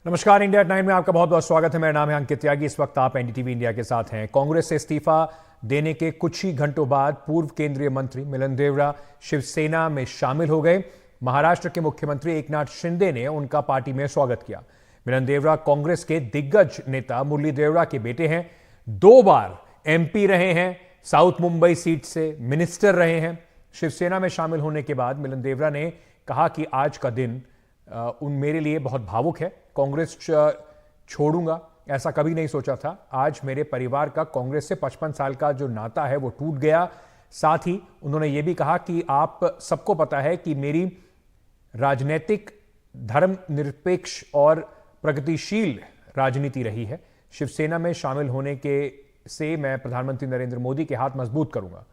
नमस्कार, India at 9 में आपका बहुत बहुत स्वागत है। मेरा नाम है अंकित त्यागी। इस वक्त आप एनडीटीवी इंडिया के साथ हैं। कांग्रेस से इस्तीफा देने के कुछ ही घंटों बाद पूर्व केंद्रीय मंत्री मिलिंद देवड़ा शिवसेना में शामिल हो गए। महाराष्ट्र के मुख्यमंत्री एकनाथ शिंदे ने उनका पार्टी में स्वागत किया। मिलिंद देवड़ा कांग्रेस के दिग्गज नेता मुरली देवड़ा के बेटे हैं। 2 बार एमपी रहे हैं, साउथ मुंबई सीट से मिनिस्टर रहे हैं। शिवसेना में शामिल होने के बाद मिलिंद देवड़ा ने कहा कि आज का दिन मेरे लिए बहुत भावुक है। कांग्रेस छोड़ूंगा ऐसा कभी नहीं सोचा था। आज मेरे परिवार का कांग्रेस से 55 साल का जो नाता है वो टूट गया। साथ ही उन्होंने ये भी कहा कि आप सबको पता है कि मेरी राजनीतिक धर्मनिरपेक्ष और प्रगतिशील राजनीति रही है। शिवसेना में शामिल होने के से मैं प्रधानमंत्री नरेंद्र मोदी के हाथ मजबूत करूंगा।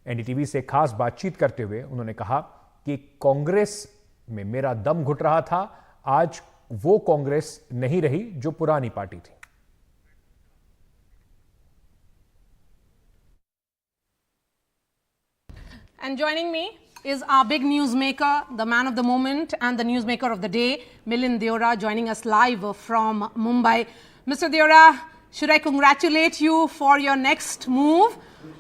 एनडीटीवी से खास बातचीत करते हुए उन्होंने कहा कि कांग्रेस में मेरा दम घुट रहा था। आज वो कांग्रेस नहीं रही जो पुरानी पार्टी थी। And joining me is our big newsmaker, the man of the moment and the newsmaker of the day, Milind Deora, joining us live from Mumbai. Mr. Deora, should I congratulate you for your next move?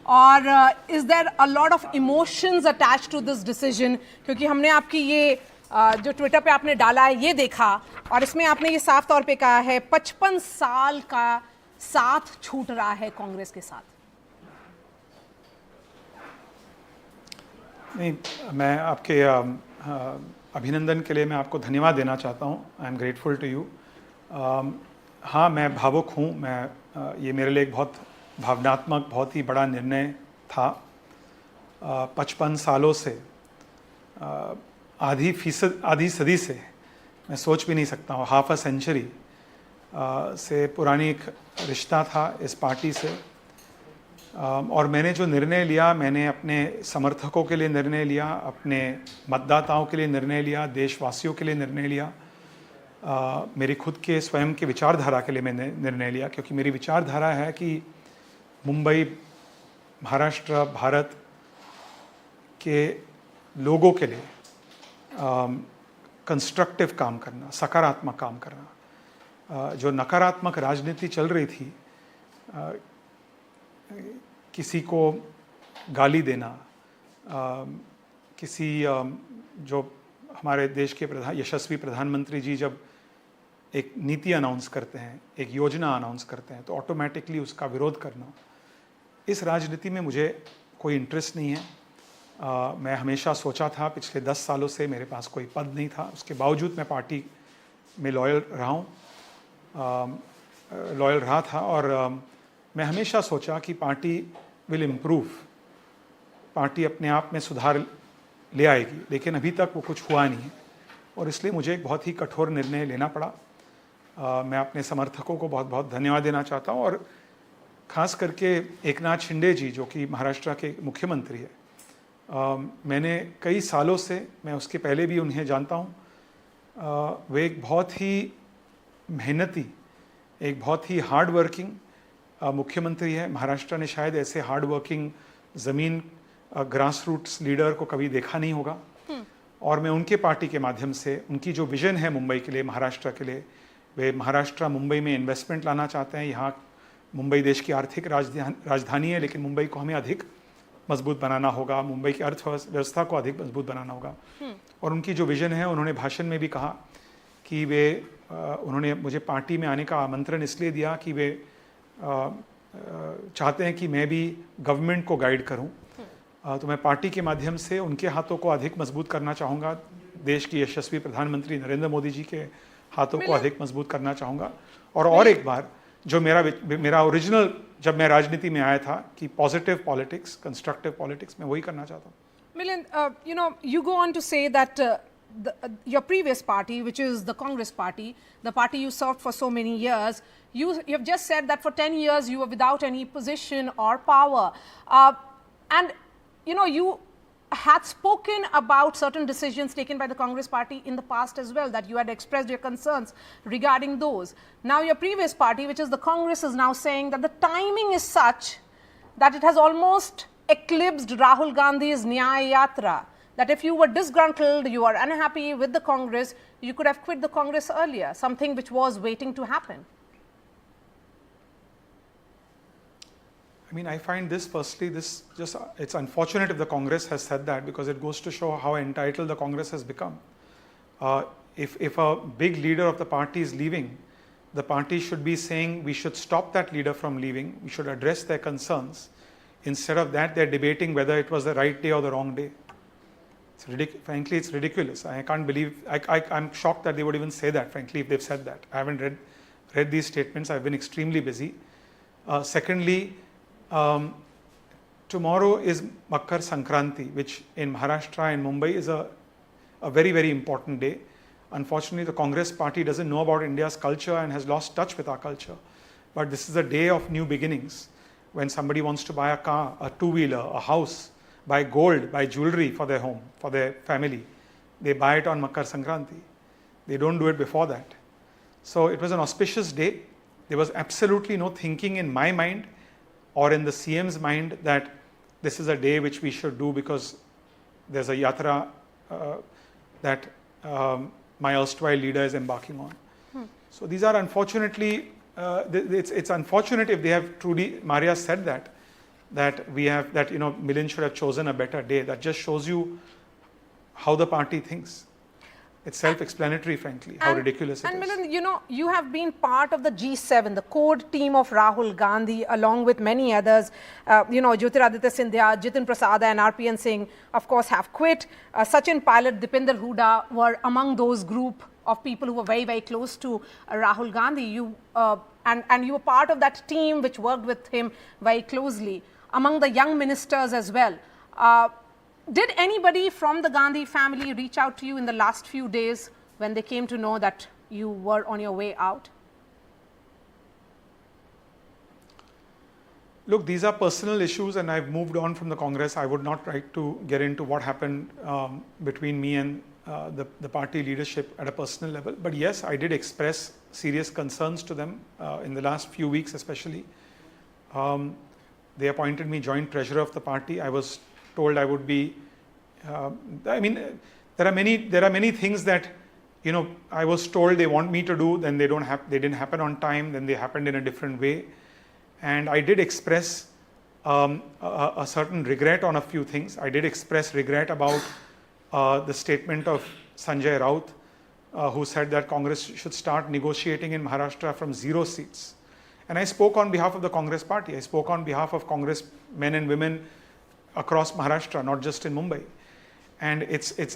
और is there a lot of emotions attached to this decision? क्योंकि हमने आपकी ये जो Twitter पे आपने डाला है ये देखा और इसमें आपने ये साफ तौर पे कहा है 55 साल का साथ छूट रहा है कांग्रेस के साथ। नहीं, मैं आपके अभिनंदन के लिए मैं आपको धन्यवाद देना चाहता हूँ। I am grateful to you. हाँ, मैं भावुक हूँ। ये मेरे लिए एक बहुत भावनात्मक, बहुत ही बड़ा निर्णय था। 55 सालों से आधी सदी से मैं सोच भी नहीं सकता हूँ, हाफ अ सेंचुरी से पुरानी एक रिश्ता था इस पार्टी से। और मैंने जो निर्णय लिया, मैंने अपने समर्थकों के लिए निर्णय लिया, अपने मतदाताओं के लिए निर्णय लिया, देशवासियों के लिए निर्णय लिया, मेरी खुद के स्वयं के विचारधारा के लिए मैंने निर्णय लिया। क्योंकि मेरी विचारधारा है कि मुंबई, महाराष्ट्र, भारत के लोगों के लिए कंस्ट्रक्टिव काम करना, सकारात्मक काम करना। जो नकारात्मक राजनीति चल रही थी, किसी को गाली देना, किसी जो हमारे देश के यशस्वी प्रधानमंत्री जी जब एक नीति अनाउंस करते हैं, एक योजना अनाउंस करते हैं, तो ऑटोमेटिकली उसका विरोध करना, इस राजनीति में मुझे कोई इंटरेस्ट नहीं है। मैं हमेशा सोचा था, पिछले 10 सालों से मेरे पास कोई पद नहीं था, उसके बावजूद मैं पार्टी में लॉयल रहा था। और मैं हमेशा सोचा कि पार्टी विल इम्प्रूव, पार्टी अपने आप में सुधार ले आएगी, लेकिन अभी तक वो कुछ हुआ नहीं है। और इसलिए मुझे एक बहुत ही कठोर निर्णय लेना पड़ा। मैं अपने समर्थकों को बहुत बहुत धन्यवाद देना चाहता हूँ, और ख़ास करके एकनाथ शिंदे जी, जो कि महाराष्ट्र के मुख्यमंत्री है। मैंने कई सालों से, मैं उसके पहले भी उन्हें जानता हूँ। वे एक बहुत ही मेहनती, एक बहुत ही हार्ड वर्किंग मुख्यमंत्री है। महाराष्ट्र ने शायद ऐसे हार्ड वर्किंग ज़मीन ग्रास रूट्स लीडर को कभी देखा नहीं होगा। और मैं उनके पार्टी के माध्यम से, उनकी जो विज़न है मुंबई के लिए, महाराष्ट्र के लिए, वे महाराष्ट्र मुंबई में इन्वेस्टमेंट लाना चाहते हैं। यहाँ मुंबई देश की आर्थिक राजधानी है, लेकिन मुंबई को हमें अधिक मजबूत बनाना होगा, मुंबई की अर्थव्यवस्था को अधिक मजबूत बनाना होगा। और उनकी जो विज़न है, उन्होंने भाषण में भी कहा कि उन्होंने मुझे पार्टी में आने का आमंत्रण इसलिए दिया कि वे चाहते हैं कि मैं भी गवर्नमेंट को गाइड करूं। तो मैं पार्टी के माध्यम से उनके हाथों को अधिक मजबूत करना चाहूँगा, देश की यशस्वी प्रधानमंत्री नरेंद्र मोदी जी के हाथों को अधिक मजबूत करना चाहूँगा। और एक बार जो मेरा ओरिजिनल, जब मैं राजनीति में आया था, कि पॉजिटिव पॉलिटिक्स, कंस्ट्रक्टिव पॉलिटिक्स, मैं वही करना चाहता हूँ। Milind, you go on to say that your previous party, which is the Congress party, the party you served for so many years, you have just said that for 10 years you were without any position or power. And, you had spoken about certain decisions taken by the Congress party in the past as well, that you had expressed your concerns regarding those. Now your previous party, which is the Congress, is now saying that the timing is such that it has almost eclipsed Rahul Gandhi's Nyaya Yatra, that if you were disgruntled, you are unhappy with the Congress, you could have quit the Congress earlier, something which was waiting to happen. I mean, I find this personally, it's unfortunate if the Congress has said that, because it goes to show how entitled the Congress has become. If a big leader of the party is leaving, the party should be saying we should stop that leader from leaving, we should address their concerns. Instead of that, they're debating whether it was the right day or the wrong day. Frankly, it's ridiculous. I can't believe, I'm shocked that they would even say that, frankly, if they've said that. I haven't read these statements, I've been extremely busy. Secondly, tomorrow is Makar Sankranti, which in Maharashtra and Mumbai is a very, very important day. Unfortunately, the Congress party doesn't know about India's culture and has lost touch with our culture. But this is a day of new beginnings. When somebody wants to buy a car, a two-wheeler, a house, buy gold, buy jewelry for their home, for their family, they buy it on Makar Sankranti. They don't do it before that. So it was an auspicious day. There was absolutely no thinking in my mind or in the CM's mind that this is a day which we should do because there's a yatra that my erstwhile leader is embarking on. So these are unfortunately, it's unfortunate if they have truly, Maria said that we have, that, Milind should have chosen a better day. That just shows you how the party thinks. It's self-explanatory, frankly, how ridiculous it is. And Milind, you have been part of the G7, the core team of Rahul Gandhi, along with many others. Jyotiraditya Scindia, Jitin Prasad and RPN Singh, of course, have quit. Sachin Pilot, Dipinder Hooda were among those group of people who were very, very close to Rahul Gandhi. And you were part of that team which worked with him very closely. Among the young ministers as well. Did anybody from the Gandhi family reach out to you in the last few days when they came to know that you were on your way out? Look, these are personal issues and I've moved on from the Congress. I would not like to get into what happened between me and the party leadership at a personal level. But yes, I did express serious concerns to them in the last few weeks especially. They appointed me joint treasurer of the party. I was told I would be, there are many things that, I was told they want me to do, then they didn't happen on time, then they happened in a different way. And I did express a certain regret on a few things. I did express regret about the statement of Sanjay Raut, who said that Congress should start negotiating in Maharashtra from 0 seats. And I spoke on behalf of the Congress party. I spoke on behalf of Congress men and women across Maharashtra, not just in Mumbai. And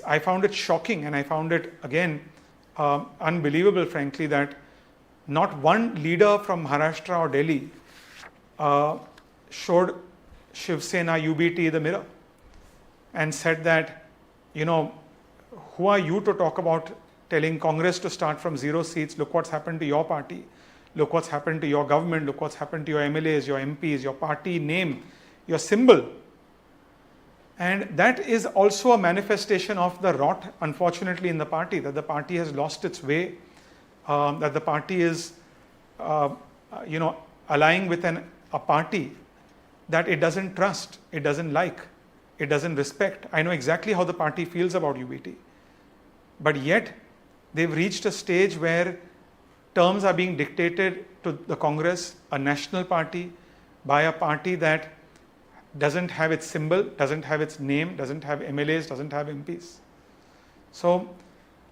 I found it shocking and I found it, again, unbelievable, frankly, that not one leader from Maharashtra or Delhi showed Shiv Sena UBT the mirror and said that, who are you to talk about telling Congress to start from 0 seats? Look what's happened to your party. Look what's happened to your government. Look what's happened to your MLAs, your MPs, your party name, your symbol. And that is also a manifestation of the rot, unfortunately, in the party, that the party has lost its way, that the party is, allying with a party that it doesn't trust, it doesn't like, it doesn't respect. I know exactly how the party feels about UBT. But yet, they've reached a stage where terms are being dictated to the Congress, a national party, by a party that doesn't have its symbol, doesn't have its name, doesn't have MLAs, doesn't have MPs. So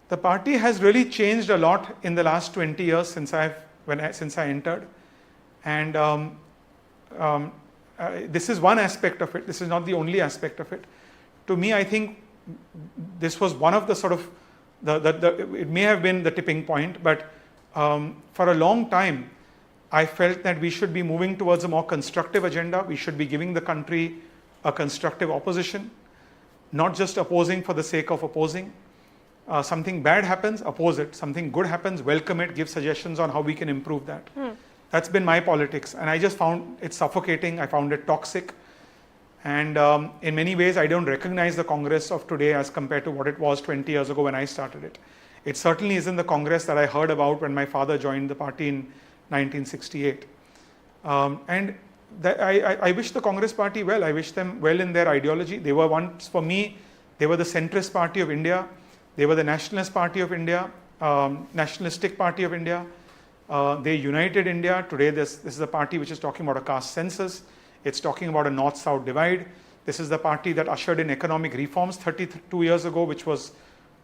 the party has really changed a lot in the last 20 years since I entered. And this is one aspect of it. This is not the only aspect of it. To me, I think this was one of the sort of, it may have been the tipping point, but for a long time, I felt that we should be moving towards a more constructive agenda. We should be giving the country a constructive opposition, not just opposing for the sake of opposing. Something bad happens, oppose it. Something good happens, welcome it, give suggestions on how we can improve that. That's been my politics. And I just found it suffocating. I found it toxic. And in many ways, I don't recognize the Congress of today as compared to what it was 20 years ago when I started it. It certainly isn't the Congress that I heard about when my father joined the party in 1968. I wish the Congress party well. I wish them well in their ideology. They were once, for me, They were the centrist party of India. They were the nationalist party of India, nationalistic party of India. They united India. Today, this is a party which is talking about a caste census. It's talking about a north-south divide. This is the party that ushered in economic reforms 32 years ago, which was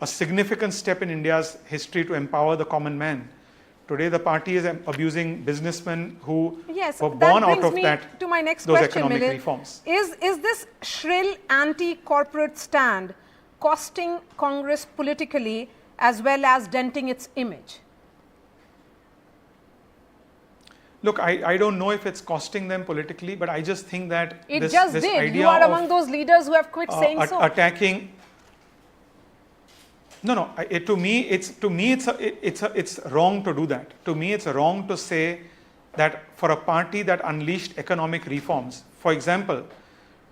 a significant step in India's history to empower the common man. Today, the party is abusing businessmen who were born out of that, to my next those question, economic Milind. reforms. Is this shrill anti-corporate stand costing Congress politically as well as denting its image? Look, I don't know if it's costing them politically, but I just think that It this did. idea You are of among those leaders who have quit saying so. attacking. No. To me, it's wrong to do that. To me, it's wrong to say that for a party that unleashed economic reforms. For example,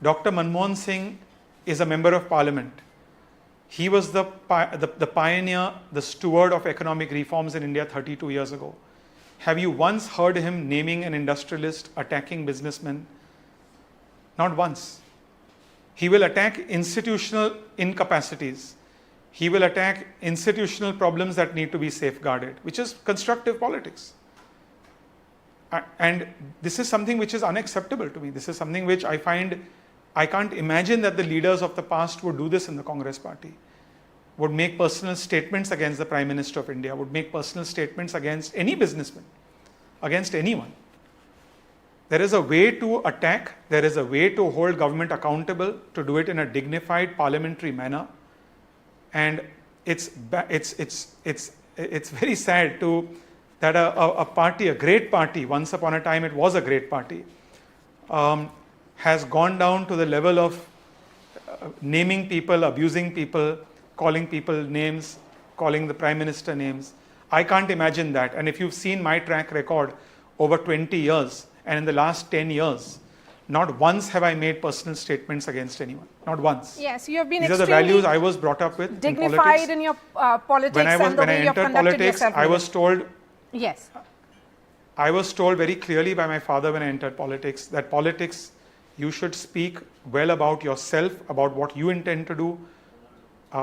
Dr. Manmohan Singh is a member of Parliament. He was the pioneer, the steward of economic reforms in India 32 years ago. Have you once heard him naming an industrialist, attacking businessmen? Not once. He will attack institutional incapacities. He will attack institutional problems that need to be safeguarded, which is constructive politics. And this is something which is unacceptable to me. This is something which I can't imagine that the leaders of the past would do this in the Congress party. Would make personal statements against the Prime Minister of India, would make personal statements against any businessman, against anyone. There is a way to attack, there is a way to hold government accountable, to do it in a dignified parliamentary manner. And it's very sad that a party, a great party, once upon a time it was a great party, has gone down to the level of naming people, abusing people, calling people names, calling the Prime Minister names. I can't imagine that. And if you've seen my track record over 20 years, and in the last 10 years, not once have I made personal statements against anyone. Not once. Yes, you have been These are the values I was brought up with. dignified in your politics when and the way you have entered conducted politics, yourself. I was told. Yes. I was told very clearly by my father when I entered politics that politics, you should speak well about yourself, about what you intend to do.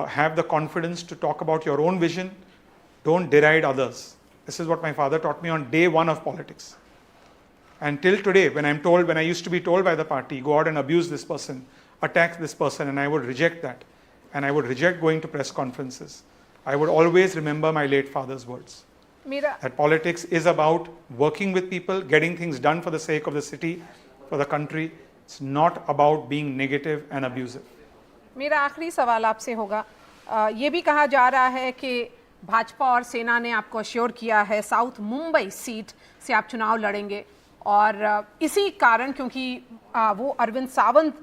Have the confidence to talk about your own vision. Don't deride others. This is what my father taught me on day one of politics. And till today, when I used to be told by the party, go out and abuse this person, attack this person, and I would reject that. And I would reject going to press conferences. I would always remember my late father's words. That politics is about working with people, getting things done for the sake of the city, for the country. It's not about being negative and abusive. मेरा आखिरी सवाल आपसे होगा, ये भी कहा जा रहा है कि भाजपा और सेना ने आपको अश्योर किया है साउथ मुंबई सीट से आप चुनाव लड़ेंगे, और इसी कारण क्योंकि वो अरविंद सावंत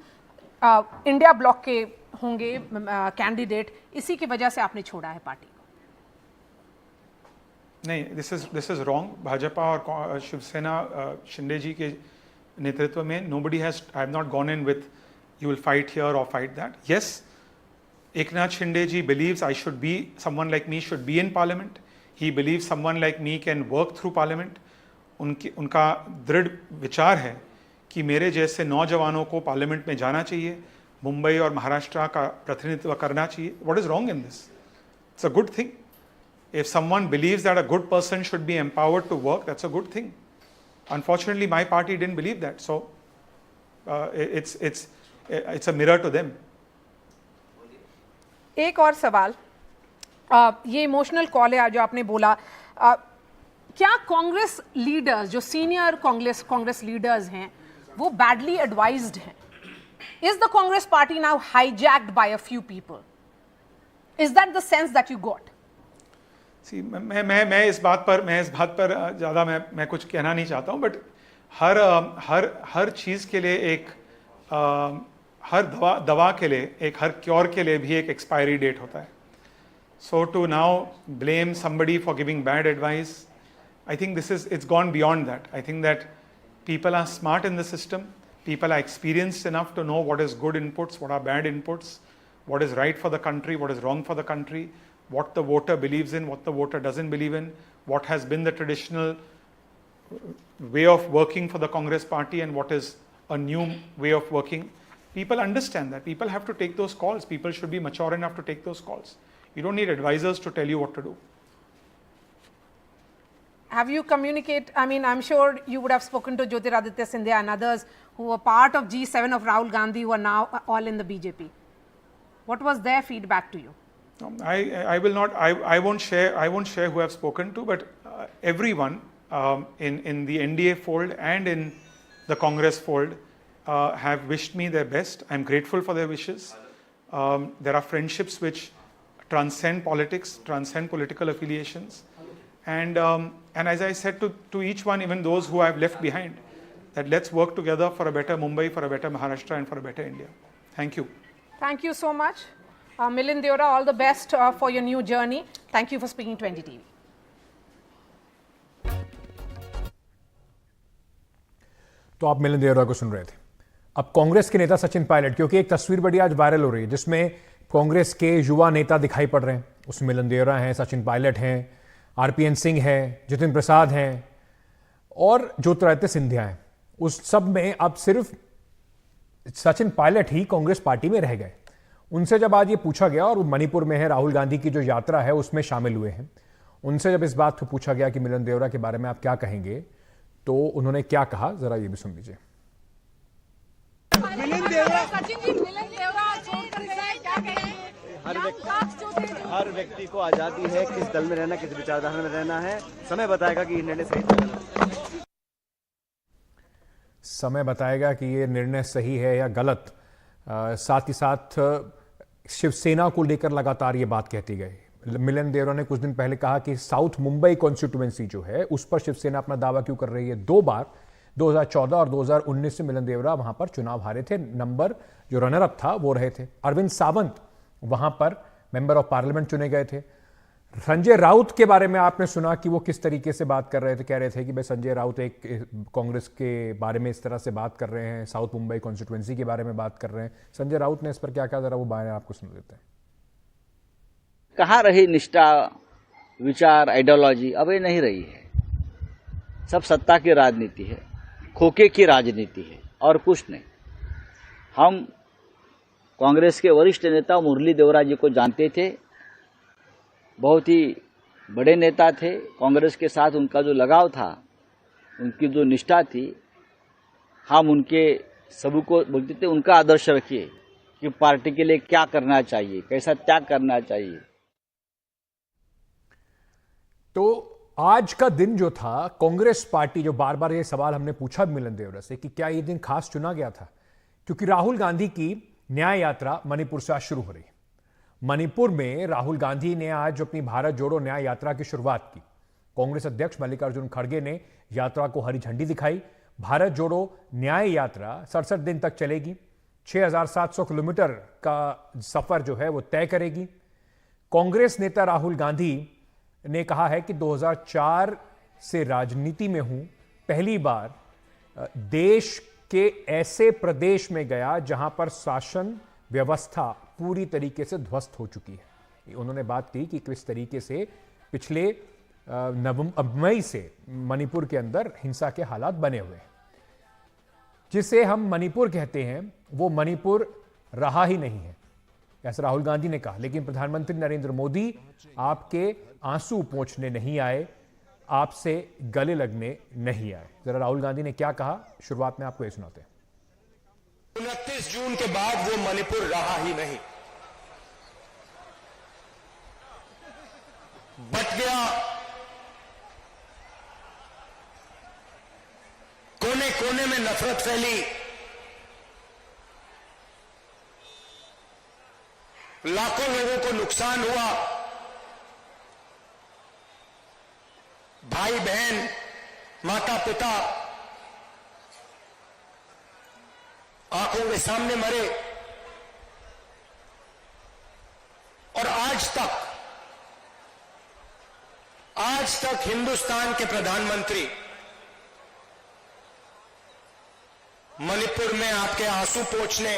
इंडिया ब्लॉक के होंगे कैंडिडेट, इसी की वजह से आपने छोड़ा है पार्टी को. नहीं, दिस इज रॉन्ग. भाजपा और शिवसेना शिंदे जी के नेतृत्व में nobody has, I have not gone in with you will fight here or fight that. Yes, Eknath Shinde ji believes someone like me should be in parliament. He believes someone like me can work through parliament. उनका दृढ़ विचार है कि मेरे जैसे नौजवानों को parliament में जाना चाहिए, मुंबई और महाराष्ट्र का प्रतिनिधित्व करना चाहिए. What is wrong in this? It's a good thing. If someone believes that a good person should be empowered to work, that's a good thing. Unfortunately, my party didn't believe that, so it's a mirror to them. एक और सवाल, ये emotional call है जो आपने बोला, क्या Congress leaders जो सीनियर कांग्रेस लीडर्स हैं वो बैडली एडवाइज्ड हैं? Is the Congress party now hijacked by a few people? Is that the sense that you got? See मैं इस बात पर ज़्यादा मैं कुछ कहना नहीं चाहता हूँ, बट हर चीज़ के लिए एक हर दवा के लिए हर क्योर के लिए भी एक एक्सपायरी डेट होता है. So to now blame somebody for giving bad advice, I think it's gone beyond that. I think that people are smart in the system. People are experienced enough to know what is good inputs, what are bad inputs, what is right for the country, what is wrong for the country, what the voter believes in, what the voter doesn't believe in, what has been the traditional way of working for the Congress party and what is a new way of working. People understand that. People have to take those calls. People should be mature enough to take those calls. You don't need advisors to tell you what to do. Have you communicated? I mean, I'm sure you would have spoken to Jyotiraditya Scindia and others who were part of G7 of Rahul Gandhi, who are now all in the BJP. What was their feedback to you? I will not. I won't share. I won't share who I've spoken to. But everyone in the NDA fold and in the Congress fold have wished me their best. I'm grateful for their wishes. There are friendships which transcend politics, transcend political affiliations. And as I said to each one, even those who I've left behind, that let's work together for a better Mumbai, for a better Maharashtra, and for a better India. Thank you. Thank you so much. Milind Deora, all the best for your new journey. Thank you for speaking to NDTV. तो आप मिलिंद देवरा को सुन रहे थे। अब कांग्रेस के नेता सचिन पायलट, क्योंकि एक तस्वीर बड़ी आज वायरल हो रही है जिसमें कांग्रेस के युवा नेता दिखाई पड़ रहे हैं। उसमें मिलिंद देवरा हैं, सचिन पायलट हैं, आरपीएन सिंह हैं, जितिन प्रसाद हैं और ज्योतिरादित्य सिंधिया हैं। उस सब में अब सिर्फ सचिन पायलट ही कांग्रेस पार्टी में रह गए। उनसे जब आज ये पूछा गया, और मणिपुर में है राहुल गांधी की जो यात्रा है उसमें शामिल हुए हैं, उनसे जब इस बात को पूछा गया कि मिलिंद देवरा के बारे में आप क्या कहेंगे, तो उन्होंने क्या कहा, जरा ये भी सुन लीजिए। मिलिंद देवरा, सचिन जी, मिलिंद देवरा क्या कहेंगे? हर व्यक्ति को आजादी है किस दल में रहना, किस विचारधारा में रहना है। समय बताएगा कि ये निर्णय सही था। समय बताएगा कि ये निर्णय सही है या गलत। साथ ही साथ शिवसेना को लेकर लगातार ये बात कहती गई। मिलिंद देवरा ने कुछ दिन पहले कहा कि साउथ मुंबई कॉन्स्टिट्यूएंसी जो है उस पर शिवसेना अपना दावा क्यों कर रही है। 2 बार 2014 और 2019 से मिलिंद देवरा वहां पर चुनाव हारे थे। नंबर जो रनर अप था वो रहे थे। अरविंद सावंत वहां पर मेंबर ऑफ पार्लियामेंट चुने गए थे। संजय राउत के बारे में आपने सुना कि वो किस तरीके से बात कर रहे थे, कह रहे थे कि भाई संजय राउत एक कांग्रेस के बारे में इस तरह से बात कर रहे हैं, साउथ मुंबई कॉन्स्टिट्यूएंसी के बारे में बात कर रहे हैं। संजय राउत ने इस पर क्या कहा, जरा वो बयान आपको सुन देते हैं। कहाँ रही निष्ठा, विचार, आइडियोलॉजी? अब ये नहीं रही है। सब सत्ता की राजनीति है, खोखे की राजनीति है और कुछ नहीं। हम कांग्रेस के वरिष्ठ नेता मुरली देवरा जी को जानते थे, बहुत ही बड़े नेता थे। कांग्रेस के साथ उनका जो लगाव था, उनकी जो निष्ठा थी, हम उनके सभी को बोलते थे उनका आदर्श रखिए कि पार्टी के लिए क्या करना चाहिए, कैसा त्याग करना चाहिए। तो आज का दिन जो था, कांग्रेस पार्टी, जो बार बार ये सवाल हमने पूछा मिलिंद देवरा से कि क्या ये दिन खास चुना गया था, क्योंकि राहुल गांधी की न्याय यात्रा मणिपुर से आज शुरू हो रही है। मणिपुर में राहुल गांधी ने आज अपनी भारत जोड़ो न्याय यात्रा की शुरुआत की। कांग्रेस अध्यक्ष मल्लिकार्जुन खड़गे ने यात्रा को हरी झंडी दिखाई। भारत जोड़ो न्याय यात्रा 67 दिन तक चलेगी। 6700 किलोमीटर का सफर जो है वो तय करेगी। कांग्रेस नेता राहुल गांधी ने कहा है कि 2004 से राजनीति में हूं, पहली बार देश के ऐसे प्रदेश में गया जहां पर शासन व्यवस्था पूरी तरीके से ध्वस्त हो चुकी है। उन्होंने बात की कि किस तरीके से पिछले मई से मणिपुर के अंदर हिंसा के हालात बने हुए हैं। जिसे हम मणिपुर कहते हैं वो मणिपुर रहा ही नहीं है, ऐसा राहुल गांधी ने कहा। लेकिन प्रधानमंत्री नरेंद्र मोदी आपके आंसू पोंछने नहीं आए, आपसे गले लगने नहीं आए। जरा राहुल गांधी ने क्या कहा, शुरुआत में आपको ये सुनाते हैं। 29 जून के बाद वो मणिपुर रहा ही नहीं, बट गया। कोने कोने में नफरत फैली, लाखों लोगों को नुकसान हुआ। भाई बहन, माता पिता आंखों के सामने मरे। और आज तक हिंदुस्तान के प्रधानमंत्री मणिपुर में आपके आंसू पोंछने,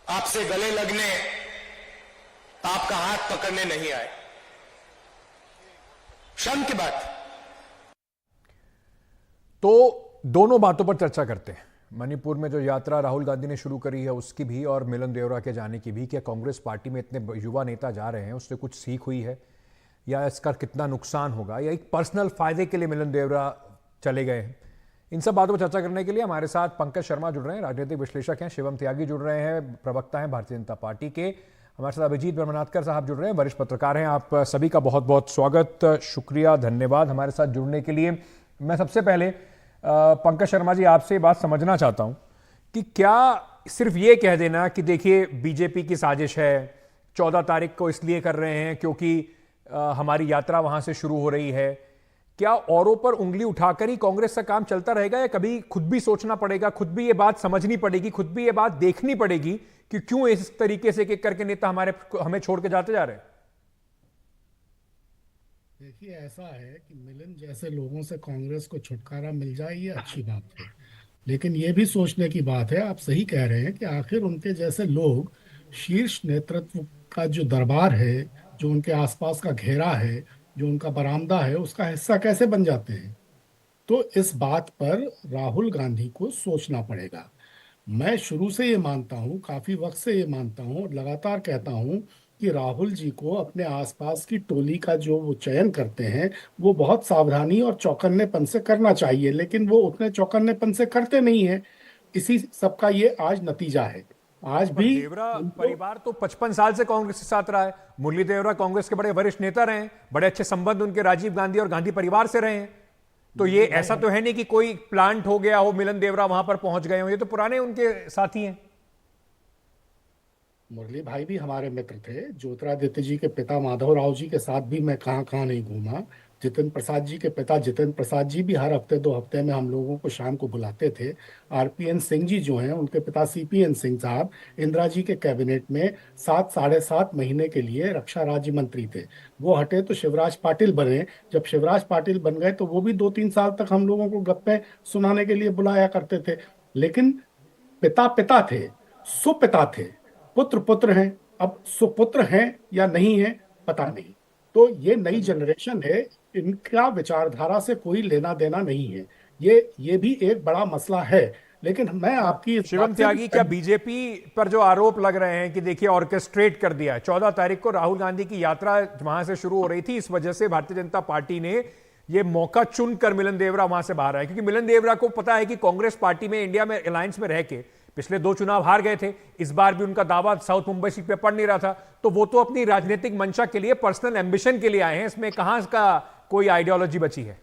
आपसे गले लगने, आपका हाथ पकड़ने नहीं आए। शर्म की बात। तो दोनों बातों पर चर्चा करते हैं। मणिपुर में जो यात्रा राहुल गांधी ने शुरू करी है उसकी भी और मिलन देवरा के जाने की भी, क्या कांग्रेस पार्टी में इतने युवा नेता जा रहे हैं उससे कुछ सीख हुई है या इसका कितना नुकसान होगा, या एक पर्सनल फायदे के लिए मिलन देवरा चले गए हैं? इन सब बातों पर चर्चा करने के लिए हमारे साथ पंकज शर्मा जुड़ रहे हैं, राजनीतिक विश्लेषक हैं। शिवम त्यागी जुड़ रहे हैं, प्रवक्ता हैं भारतीय जनता पार्टी के। हमारे साथ अभिजीत ब्रह्मनाथकर साहब जुड़ रहे हैं, वरिष्ठ पत्रकार हैं। आप सभी का बहुत बहुत स्वागत, शुक्रिया, धन्यवाद हमारे साथ जुड़ने के लिए। मैं सबसे पहले पंकज शर्मा जी आपसे बात समझना चाहता हूं कि क्या सिर्फ ये कह देना कि देखिए बीजेपी की साजिश है, 14 तारीख को इसलिए कर रहे हैं क्योंकि हमारी यात्रा वहां से शुरू हो रही है, क्या औरों पर उंगली उठाकर ही कांग्रेस का काम चलता रहेगा, या कभी खुद भी सोचना पड़ेगा, खुद भी ये बात समझनी पड़ेगी, खुद भी ये बात देखनी पड़ेगी कि क्यों इस तरीके से एक करके नेता हमें छोड़ के जाते जा रहे हैं? देखिए, ऐसा है कि मिलन जैसे लोगों से कांग्रेस को छुटकारा मिल जाए ये अच्छी बात है, लेकिन ये भी सोचने की बात है, आप सही कह रहे हैं, कि आखिर उनके जैसे लोग शीर्ष नेतृत्व का जो दरबार है, जो उनके आसपास का घेरा है, जो उनका बरामदा है, उसका हिस्सा कैसे बन जाते हैं। तो इस बात पर राहुल गांधी को सोचना पड़ेगा। मैं शुरू से ये मानता हूँ, काफी वक्त से ये मानता हूँ और लगातार कहता हूँ कि राहुल जी को अपने आसपास की टोली का जो वो चयन करते हैं वो बहुत सावधानी और चौकन्नेपन से करना चाहिए, लेकिन वो उतने चौकन्नेपन से करते नहीं है। इसी सबका ये आज नतीजा है। आज भी देवरा परिवार तो 55 साल से कांग्रेस के साथ रहा है। मुरली देवरा कांग्रेस के बड़े वरिष्ठ नेता रहे हैं, बड़े अच्छे संबंध उनके राजीव गांधी और गांधी परिवार से रहे हैं। तो ये ऐसा तो है नहीं कि कोई प्लांट हो गया हो, मिलन देवरा वहां पर पहुंच गए हो, ये तो पुराने उनके साथी हैं। मुरली भाई भी हमारे मित्र थे। ज्योतिरादित्य जी के पिता माधवराव जी के साथ भी मैं कहाँ कहाँ नहीं घूमा। जितेंद्र प्रसाद जी के पिता जितेंद्र प्रसाद जी भी हर हफ्ते 2 हफ्ते में हम लोगों को शाम को बुलाते थे। आरपीएन सिंह जी जो हैं, उनके पिता सीपीएन सिंह साहब इंदिरा जी के कैबिनेट में 7-7.5 महीने के लिए रक्षा राज्य मंत्री थे। वो हटे तो शिवराज पाटिल बने। जब शिवराज पाटिल बन गए तो वो भी 2-3 साल तक हम लोगों को गप्पे सुनाने के लिए बुलाया करते थे। लेकिन पिता पिता थे, सुपिता थे, पुत्र पुत्र हैं। अब सुपुत्र हैं या नहीं है पता नहीं। तो ये नई जनरेशन है, इनका विचारधारा से कोई लेना देना नहीं है। ये भी एक बड़ा मसला है। लेकिन मैं आपकी शिवम त्यागी, क्या बीजेपी पर जो आरोप लग रहे हैं कि देखिए ऑर्केस्ट्रेट कर दिया है, 14 तारीख को राहुल गांधी की यात्रा वहां से शुरू हो रही थी, इस वजह से भारतीय जनता पार्टी ने ये मौका चुनकर मिलन देवरा वहां से बाहर आए, क्योंकि मिलन देवरा को पता है कि कांग्रेस पार्टी में इंडिया में अलायंस में रह के पिछले 2 चुनाव हार गए थे, इस बार भी उनका दावा साउथ मुंबई सीट पे पड़ नहीं रहा था, तो वो तो अपनी राजनीतिक मंशा के लिए, पर्सनल एम्बिशन के लिए आए हैं। इसमें कहां इसका कोई आइडियोलॉजी बची है?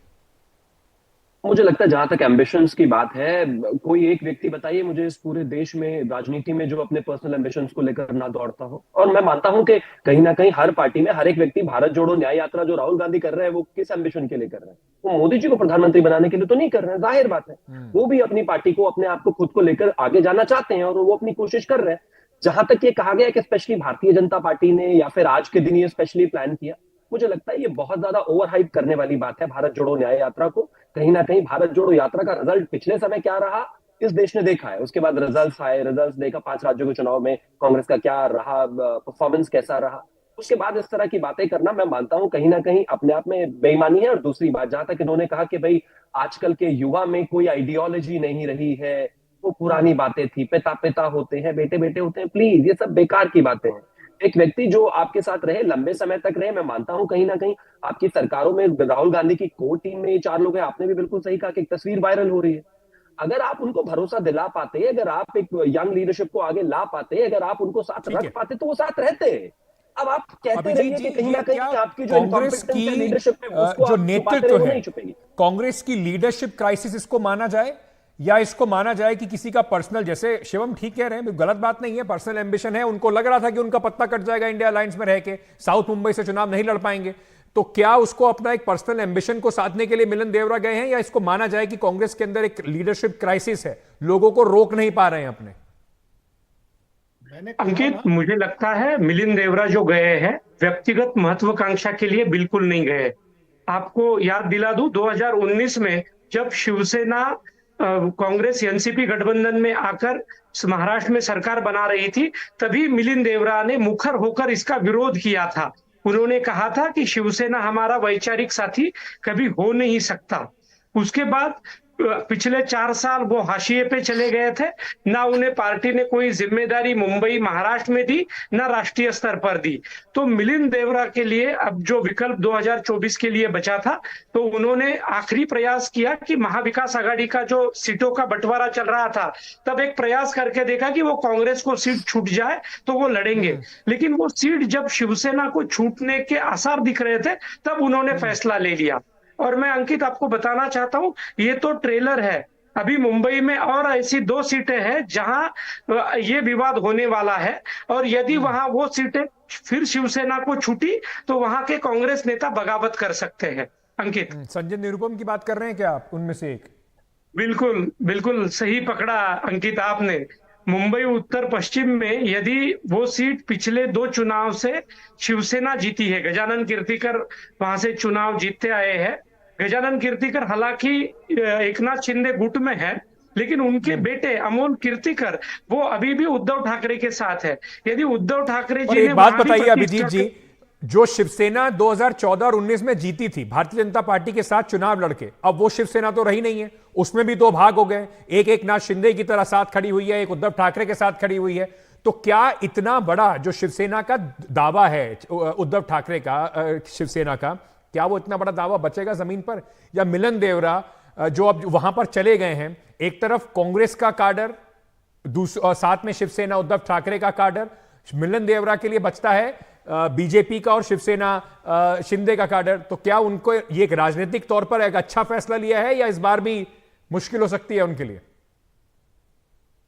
मुझे लगता है जहां तक एम्बिशंस की बात है, कोई एक व्यक्ति बताइए मुझे इस पूरे देश में राजनीति में जो अपने पर्सनल एम्बिशंस को लेकर ना दौड़ता हो। और मैं मानता हूं कि कहीं ना कहीं हर पार्टी में हर एक व्यक्ति भारत जोड़ो न्याय यात्रा जो राहुल गांधी कर रहे हैं वो किस एम्बिशन के लिए कर रहे हैं? वो मोदी जी को प्रधानमंत्री बनाने के लिए तो नहीं कर रहे हैं, जाहिर बात है। वो भी अपनी पार्टी को, अपने आप को, खुद को लेकर आगे जाना चाहते हैं और वो अपनी कोशिश कर रहे हैं। जहां तक ये कहा गया कि स्पेशली भारतीय जनता पार्टी ने या फिर आज के दिन ये स्पेशली प्लान किया, मुझे लगता है ये बहुत ज्यादा ओवर हाइप करने वाली बात है भारत जोड़ो न्याय यात्रा को। कहीं ना कहीं भारत जोड़ो यात्रा का रिजल्ट पिछले समय क्या रहा इस देश ने देखा है। उसके बाद रिजल्ट्स आए, रिजल्ट्स देखा 5 राज्यों के चुनाव में कांग्रेस का क्या रहा, परफॉर्मेंस कैसा रहा। उसके बाद इस तरह की बातें करना मैं मानता हूं कहीं ना कहीं अपने आप में बेईमानी है। और दूसरी बात, जहां तक इन्होंने कहा कि भाई आजकल के युवा में कोई आइडियोलॉजी नहीं रही है, वो पुरानी बातें थी, पिता पिता होते हैं, बेटे बेटे होते हैं, प्लीज ये सब बेकार की बातें हैं। एक व्यक्ति जो आपके साथ रहे, लंबे समय तक रहे, मैं मानता हूं कहीं ना कहीं आपकी सरकारों में राहुल गांधी की कोर टीम में 4 लोग हैं। आपने भी बिल्कुल सही कहा कि एक तस्वीर वायरल हो रही है। अगर आप उनको भरोसा दिला पाते, अगर आप एक यंग लीडरशिप को आगे ला पाते, अगर आप उनको साथ रख पाते तो वो साथ रहते। अब आप कहते रहिए कि कहीं ना कहीं आपकी जो कांग्रेस की लीडरशिप में जो नेतृत्व है, छुपेगी। कांग्रेस की लीडरशिप क्राइसिस इसको माना जाए, या इसको माना जाए कि किसी का पर्सनल, जैसे शिवम ठीक कह रहे हैं, गलत बात नहीं है, पर्सनल एम्बिशन है, उनको लग रहा था कि उनका पत्ता कट जाएगा इंडिया अलायंस में रह के, साउथ मुंबई से चुनाव नहीं लड़ पाएंगे, तो क्या उसको अपना एक पर्सनल एम्बिशन को साधने के लिए मिलन देवरा गए हैं, या इसको माना जाए कि कांग्रेस के अंदर एक लीडरशिप क्राइसिस है, लोगों को रोक नहीं पा रहे हैं अपने? अंकित, मुझे लगता है मिलिंद देवरा जो गए हैं व्यक्तिगत महत्वाकांक्षा के लिए बिल्कुल नहीं गए। आपको याद दिला दूं, 2019 में जब शिवसेना कांग्रेस एनसीपी गठबंधन में आकर महाराष्ट्र में सरकार बना रही थी, तभी मिलिंद देवरा ने मुखर होकर इसका विरोध किया था। उन्होंने कहा था कि शिवसेना हमारा वैचारिक साथी कभी हो नहीं सकता। उसके बाद पिछले 4 साल वो हाशिए पे चले गए थे। ना उन्हें पार्टी ने कोई जिम्मेदारी मुंबई महाराष्ट्र में दी, ना राष्ट्रीय स्तर पर दी। तो मिलिंद देवरा के लिए अब जो विकल्प 2024 के लिए बचा था, तो उन्होंने आखिरी प्रयास किया कि महाविकास आघाड़ी का जो सीटों का बंटवारा चल रहा था, तब एक प्रयास करके देखा कि वो कांग्रेस को सीट छूट जाए तो वो लड़ेंगे। लेकिन वो सीट जब शिवसेना को छूटने के आसार दिख रहे थे, तब उन्होंने फैसला ले लिया। और मैं अंकित आपको बताना चाहता हूं, ये तो ट्रेलर है। अभी मुंबई में और ऐसी 2 सीटें हैं जहां ये विवाद होने वाला है, और यदि वहां वो सीटें फिर शिवसेना को छूटी तो वहां के कांग्रेस नेता बगावत कर सकते हैं। अंकित, संजय निरुपम की बात कर रहे हैं क्या आप उनमें से एक? बिल्कुल बिल्कुल सही पकड़ा अंकित आपने। मुंबई उत्तर पश्चिम में यदि वो सीट पिछले 2 चुनाव से शिवसेना जीती है, गजानन कीर्तिकर वहां से चुनाव जीतते आए हैं। गजानन कीर्तिकर हालांकि एकनाथ शिंदे गुट में है, लेकिन उनके बेटे अमोल कीर्तिकर वो अभी भी उद्धव ठाकरे के साथ है। यदि उद्धव ठाकरे जी ने एक बात वहां भी बताइए अभिजीत प्रतिष्ठा जी, जो शिवसेना 2014 और 19 में जीती थी भारतीय जनता पार्टी के साथ चुनाव लड़के, अब वो शिवसेना तो रही नहीं है, उसमें भी 2 भाग हो गए। एक एकनाथ शिंदे की तरह साथ खड़ी हुई है, एक उद्धव ठाकरे के साथ खड़ी हुई है। तो क्या इतना बड़ा जो शिवसेना का दावा है, उद्धव ठाकरे का, शिवसेना का, क्या वो इतना बड़ा दावा बचेगा जमीन पर? या मिलन देवरा जो अब वहां पर चले गए हैं, एक तरफ कांग्रेस का काडर, और साथ में शिवसेना उद्धव ठाकरे का काडर, मिलन देवरा के लिए बचता है बीजेपी का और शिवसेना शिंदे का काडर। तो क्या उनको ये एक राजनीतिक तौर पर एक अच्छा फैसला लिया है, या इस बार भी मुश्किल हो सकती है उनके लिए?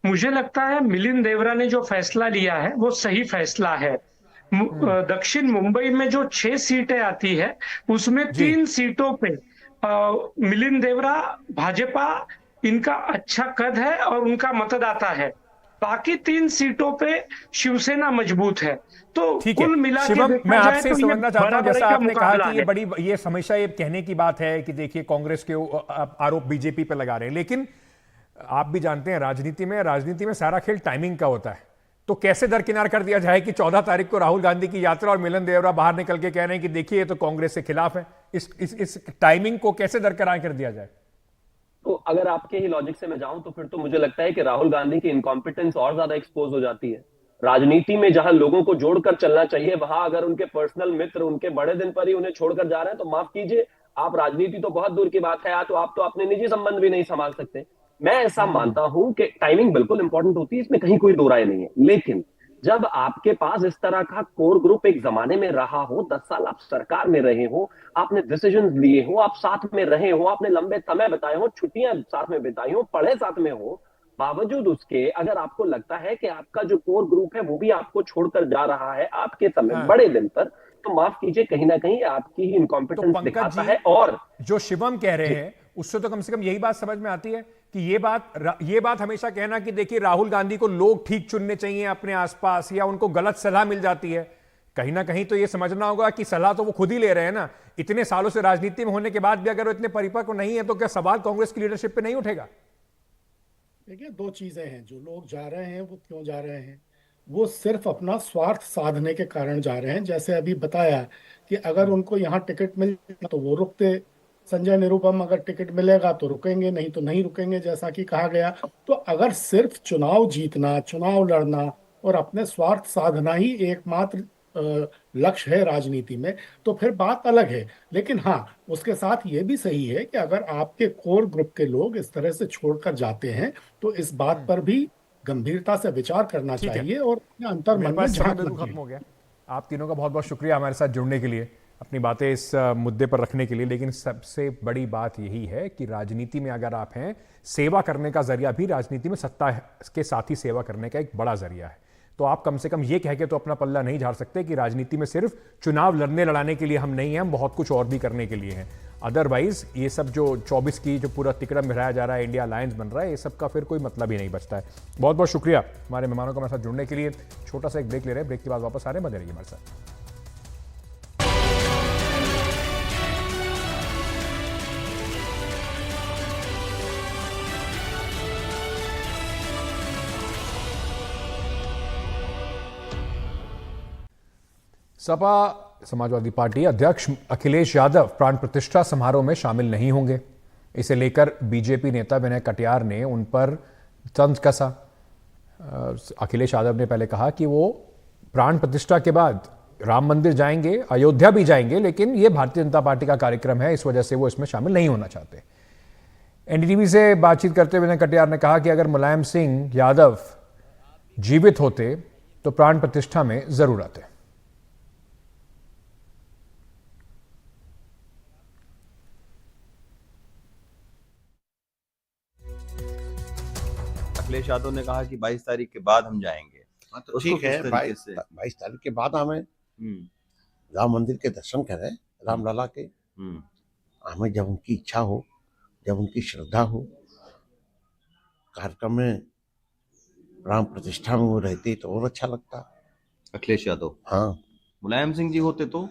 मुझे लगता है मिलिंद देवरा ने जो फैसला लिया है वो सही फैसला है। दक्षिण मुंबई में जो 6 सीटें आती है, उसमें 3 सीटों पे मिलिंद देवरा, भाजपा, इनका अच्छा कद है और उनका मतदाता है। बाकी 3 सीटों पे शिवसेना मजबूत है। तो कुल मिला के शिवम, मैं आपसे तो समझना चाहता हूं, जैसा आपने कहा कि ये है। बड़ी, ये हमेशा ये कहने की बात है कि देखिए कांग्रेस के आरोप बीजेपी पे लगा रहे हैं, लेकिन आप भी जानते हैं राजनीति में सारा खेल टाइमिंग का होता है। तो कैसे दरकिनार कर दिया जाए कि 14 तारीख को राहुल गांधी की यात्रा और मिलन देवरा बाहर निकल के कह रहे हैं कि देखिए ये तो कांग्रेस के खिलाफ है, इस टाइमिंग को कैसे दरकिनार कर दिया जाए? तो अगर आपके ही लॉजिक से मैं जाऊं तो फिर तो मुझे लगता है कि राहुल गांधी की इनकॉम्पिटेंस और ज्यादा एक्सपोज हो जाती है। राजनीति में जहां लोगों को जोड़कर चलना चाहिए, वहां अगर उनके पर्सनल मित्र उनके बड़े दिन पर ही उन्हें छोड़कर जा रहे हैं, तो माफ कीजिए, आप राजनीति तो बहुत दूर की बात है, तो आप तो अपने निजी संबंध भी नहीं संभाल सकते। मैं ऐसा मानता हूं कि टाइमिंग बिल्कुल इंपॉर्टेंट होती है, इसमें कहीं कोई दो राय नहीं है। लेकिन जब आपके पास इस तरह का कोर ग्रुप एक जमाने में रहा हो, 10 साल आप सरकार में रहे हो, आपने डिसीजन लिए हो, आप साथ में रहे हो, आपने लंबे समय बताए हो, छुट्टियां साथ में बिताई हो, पढ़े साथ में हो, बावजूद उसके अगर आपको लगता है कि आपका जो कोर ग्रुप है वो भी आपको छोड़कर जा रहा है आपके समय बड़े दिन पर, तो माफ कीजिए, कहीं ना कहीं आपकी ही इनकॉम्पिटेंस दिखाता है। और जो शिवम कह रहे हैं उससे तो कम से कम यही बात समझ में आती है कि ये बात हमेशा कहना कि देखिए राहुल गांधी को लोग ठीक चुनने चाहिए अपने आसपास, या उनको गलत सलाह मिल जाती है, कहीं ना कहीं तो ये समझना होगा कि सलाह तो वो खुद ही ले रहे हैं ना। इतने सालों से राजनीति में होने के बाद भी अगर वो इतने परिपक्व नहीं है, तो क्या सवाल कांग्रेस की लीडरशिप पे नहीं उठेगा? देखिए, 2 चीजें हैं। जो लोग जा रहे हैं वो क्यों जा रहे हैं? वो सिर्फ अपना स्वार्थ साधने के कारण जा रहे हैं। जैसे अभी बताया कि अगर उनको यहाँ टिकट मिल तो वो रुकते, संजय निरुपम अगर टिकट मिलेगा तो रुकेंगे, नहीं तो नहीं रुकेंगे, जैसा कि कहा गया। तो अगर सिर्फ चुनाव जीतना, चुनाव लड़ना और अपने स्वार्थ साधना ही एकमात्र लक्ष्य है राजनीति में, तो फिर बात अलग है। लेकिन हाँ, उसके साथ ये भी सही है कि अगर आपके कोर ग्रुप के लोग इस तरह से छोड़कर जाते हैं, तो इस बात पर भी गंभीरता से विचार करना चाहिए और अंतर मन में झांकना खत्म हो गया। आप तीनों का बहुत बहुत शुक्रिया हमारे साथ जुड़ने के लिए, अपनी बातें इस मुद्दे पर रखने के लिए। लेकिन सबसे बड़ी बात यही है कि राजनीति में अगर आप हैं, सेवा करने का जरिया भी राजनीति में सत्ता के साथ ही सेवा करने का एक बड़ा जरिया है। तो आप कम से कम ये कह के तो अपना पल्ला नहीं झाड़ सकते कि राजनीति में सिर्फ चुनाव लड़ने लड़ाने के लिए हम नहीं हैं, हम बहुत कुछ और भी करने के लिए हैं। अदरवाइज ये सब जो 24 की जो पूरा तिकड़म मिलाया जा रहा है, इंडिया अलायंस बन रहा है, ये सब का फिर कोई मतलब ही नहीं बचता है। बहुत बहुत शुक्रिया हमारे मेहमानों का हमारे साथ जुड़ने के लिए। छोटा सा एक ब्रेक ले रहे हैं, ब्रेक के बाद वापस आ रहे हैं, बने रहिए हमारे साथ। सपा समाजवादी पार्टी अध्यक्ष अखिलेश यादव प्राण प्रतिष्ठा समारोह में शामिल नहीं होंगे। इसे लेकर बीजेपी नेता विनय कटियार ने उन पर तंज कसा। अखिलेश यादव ने पहले कहा कि वो प्राण प्रतिष्ठा के बाद राम मंदिर जाएंगे, अयोध्या भी जाएंगे, लेकिन ये भारतीय जनता पार्टी का कार्यक्रम है, इस वजह से वो इसमें शामिल नहीं होना चाहते। एनडीटीवी से बातचीत करते हुए विनय कटियार ने कहा कि अगर मुलायम सिंह यादव जीवित होते तो प्राण प्रतिष्ठा में जरूर आते। अखिलेश यादव ने कहा कि 22 तारीख के बाद हम जाएंगे। हाँ तो ठीक है, 22 तारीख के बाद हमें राम मंदिर के दर्शन करें, रामलला के। हमें जब उनकी इच्छा हो, जब उनकी श्रद्धा हो, कार्यक्रम में प्राण प्रतिष्ठा में वो रहती तो और अच्छा लगता। अखिलेश यादव? हाँ। मुलायम सिंह जी होते तो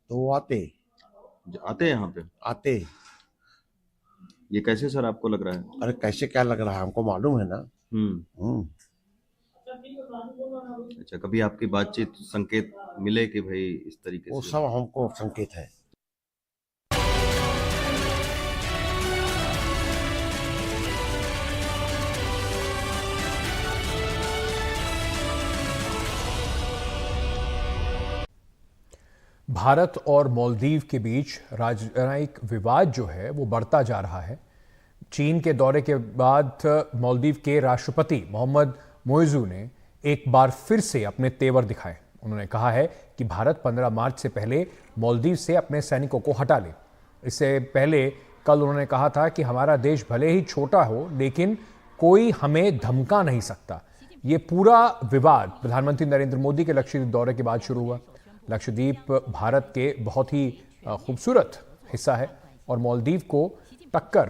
वो आते यहाँ पे आते। ये कैसे सर आपको लग रहा है? अरे कैसे क्या लग रहा है, हमको मालूम है ना। अच्छा, कभी आपकी बातचीत संकेत मिले कि भाई इस तरीके वो से? सब हमको संकेत है। भारत और मालदीव के बीच राजनयिक विवाद जो है वो बढ़ता जा रहा है। चीन के दौरे के बाद मालदीव के राष्ट्रपति मोहम्मद मोइज़ू ने एक बार फिर से अपने तेवर दिखाए। उन्होंने कहा है कि भारत 15 मार्च से पहले मालदीव से अपने सैनिकों को हटा ले। इससे पहले कल उन्होंने कहा था कि हमारा देश भले ही छोटा हो, लेकिन कोई हमें धमका नहीं सकता। ये पूरा विवाद प्रधानमंत्री नरेंद्र मोदी के लक्षद्वीप दौरे के बाद शुरू हुआ। लक्षद्वीप भारत के बहुत ही खूबसूरत हिस्सा है और मालदीव को टक्कर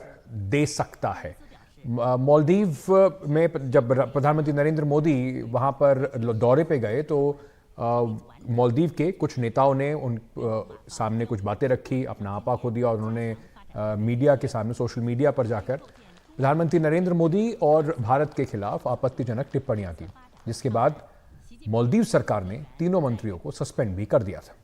दे सकता है। मालदीव में जब प्रधानमंत्री नरेंद्र मोदी वहां पर दौरे पे गए तो मालदीव के कुछ नेताओं ने उन सामने कुछ बातें रखी, अपना आपा खो दिया और उन्होंने मीडिया के सामने, सोशल मीडिया पर जाकर प्रधानमंत्री नरेंद्र मोदी और भारत के खिलाफ आपत्तिजनक टिप्पणियां की, जिसके बाद मालदीव सरकार ने तीनों मंत्रियों को सस्पेंड भी कर दिया था।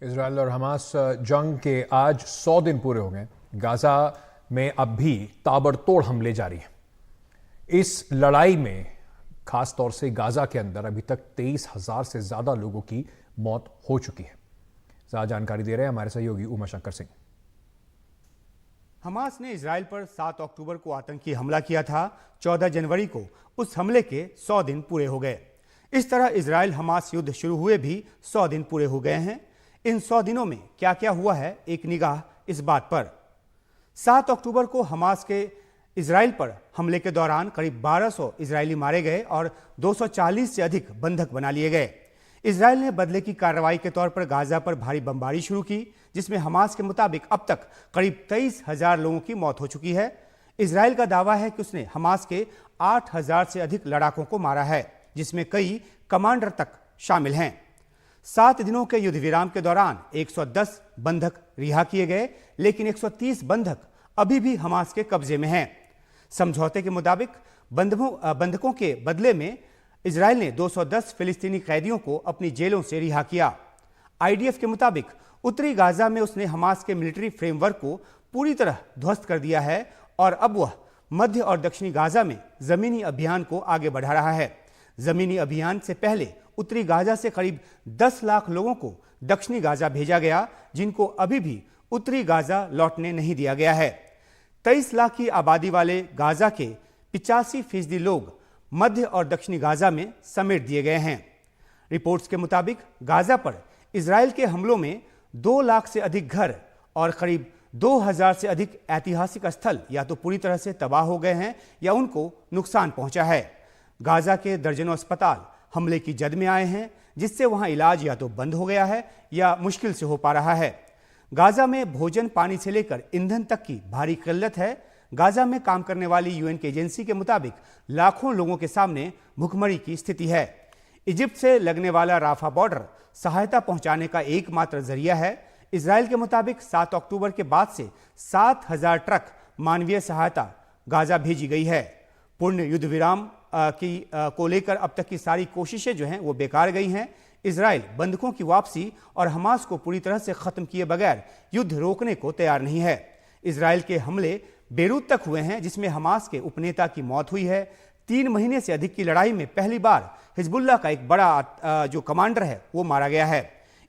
इजरायल और हमास जंग के आज 100 दिन पूरे हो गए। गाजा में अब भी ताबड़तोड़ हमले जारी हैं। इस लड़ाई में खास तौर से गाजा के अंदर अभी तक 23,000 से ज्यादा लोगों की मौत हो चुकी है। ज्यादा जानकारी दे रहे हैं हमारे सहयोगी उमाशंकर सिंह। हमास ने इजरायल पर 7 अक्टूबर को आतंकी हमला किया था। 14 जनवरी को उस हमले के 100 दिन पूरे हो गए। इस तरह इजरायल हमास युद्ध शुरू हुए भी 100 दिन पूरे हो गए हैं। इन 100 दिनों में क्या क्या हुआ है, एक निगाह इस बात पर। 7 अक्टूबर को हमास के इजरायल पर हमले के दौरान करीब 1200 इजरायली मारे गए और 240 से अधिक बंधक बना लिए गए। इजरायल ने बदले की कार्रवाई के तौर पर गाजा पर भारी बमबारी शुरू की, जिसमें हमास के मुताबिक अब तक करीब 23,000 लोगों की मौत हो चुकी है। इजरायल का दावा है कि उसने हमास के 8,000 से अधिक लड़ाकों को मारा है, जिसमें कई कमांडर तक शामिल हैं। 7 दिनों के युद्ध विराम के दौरान 110 बंधक रिहा किए गए, लेकिन 130 बंधक अभी भी हमास के कब्जे में हैं। समझौते के मुताबिक बंधकों के बदले में इजरायल ने 210 फिलिस्तीनी कैदियों को अपनी जेलों से रिहा किया। आईडीएफ के मुताबिक उत्तरी गाजा में उसने हमास के मिलिट्री फ्रेमवर्क को पूरी तरह ध्वस्त कर दिया है और अब वह मध्य और दक्षिणी गाजा में जमीनी अभियान को आगे बढ़ा रहा है। जमीनी अभियान से पहले उत्तरी गाजा से करीब 10 लाख लोगों को दक्षिणी गाजा भेजा गया, जिनको अभी भी उत्तरी गाजा लौटने नहीं दिया गया है। 23 लाख की आबादी वाले गाजा के 85% लोग मध्य और दक्षिणी गाजा में समेट दिए गए हैं। रिपोर्ट्स के मुताबिक गाजा पर इजरायल के हमलों में 2 लाख से अधिक घर और करीब 2000 से अधिक ऐतिहासिक स्थल या तो पूरी तरह से तबाह हो गए हैं या उनको नुकसान पहुंचा है। गाजा के दर्जनों अस्पताल हमले की जद में आए हैं, जिससे वहां इलाज या तो बंद हो गया है या मुश्किल से हो पा रहा है। गाजा में भोजन पानी से लेकर ईंधन तक की भारी किल्लत है। गाजा में काम करने वाली यूएन की एजेंसी के मुताबिक लाखों लोगों के सामने भुखमरी की स्थिति है। इजिप्ट से लगने वाला राफा बॉर्डर सहायता पहुंचाने का एकमात्र जरिया है। इसराइल के मुताबिक 7 अक्टूबर के बाद से 7,000 ट्रक मानवीय सहायता गाजा भेजी गई है। पूर्ण युद्ध विराम को लेकर अब तक की सारी कोशिशें जो हैं वो बेकार गई हैं। इसराइल बंधकों की वापसी और हमास को पूरी तरह से खत्म किए बगैर युद्ध रोकने को तैयार नहीं है। इसराइल के हमले बेरूत तक हुए हैं, जिसमें हमास के उपनेता की मौत हुई है। 3 महीने से अधिक की लड़ाई में पहली बार हिजबुल्लाह का एक बड़ा जो कमांडर है वो मारा गया है।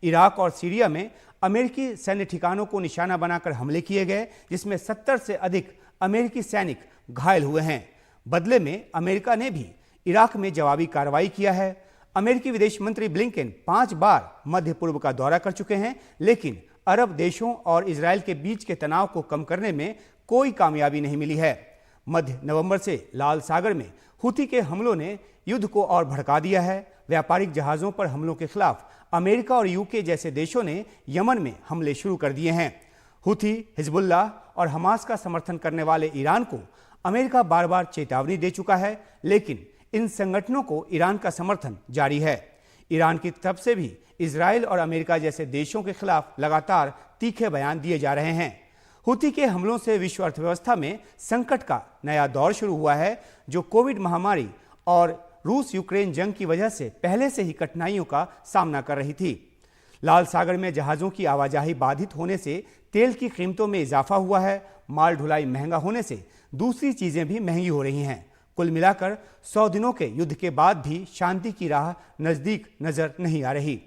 इराक और सीरिया में अमेरिकी सैन्य ठिकानों को निशाना बनाकर हमले किए गए, जिसमें 70 से अधिक अमेरिकी सैनिक घायल हुए हैं। बदले में अमेरिका ने भी इराक में जवाबी कार्रवाई किया है। अमेरिकी विदेश मंत्री ब्लिंकन 5 बार मध्य पूर्व का दौरा कर चुके हैं, लेकिन अरब देशों और इजराइल के बीच के तनाव को कम करने में कोई कामयाबी नहीं मिली है। मध्य नवंबर से लाल सागर में हुती के हमलों ने युद्ध को और भड़का दिया है। व्यापारिक जहाजों पर हमलों के खिलाफ अमेरिका और यूके जैसे देशों ने यमन में हमले शुरू कर दिए हैं। हुती, हिजबुल्लाह और हमास का समर्थन करने वाले ईरान को अमेरिका बार बार चेतावनी दे चुका है, लेकिन इन संगठनों को ईरान का समर्थन जारी है। ईरान की तरफ से भी इजराइल और अमेरिका जैसे देशों के खिलाफ लगातार तीखे बयान दिए जा रहे हैं। हुती के हमलों से विश्व अर्थव्यवस्था में संकट का नया दौर शुरू हुआ है, जो कोविड महामारी और रूस यूक्रेन जंग की वजह से पहले से ही कठिनाइयों का सामना कर रही थी। लाल सागर में जहाज़ों की आवाजाही बाधित होने से तेल की कीमतों में इजाफा हुआ है। माल ढुलाई महंगा होने से दूसरी चीज़ें भी महंगी हो रही हैं। कुल मिलाकर 100 दिनों के युद्ध के बाद भी शांति की राह नज़दीक नजर नहीं आ रही।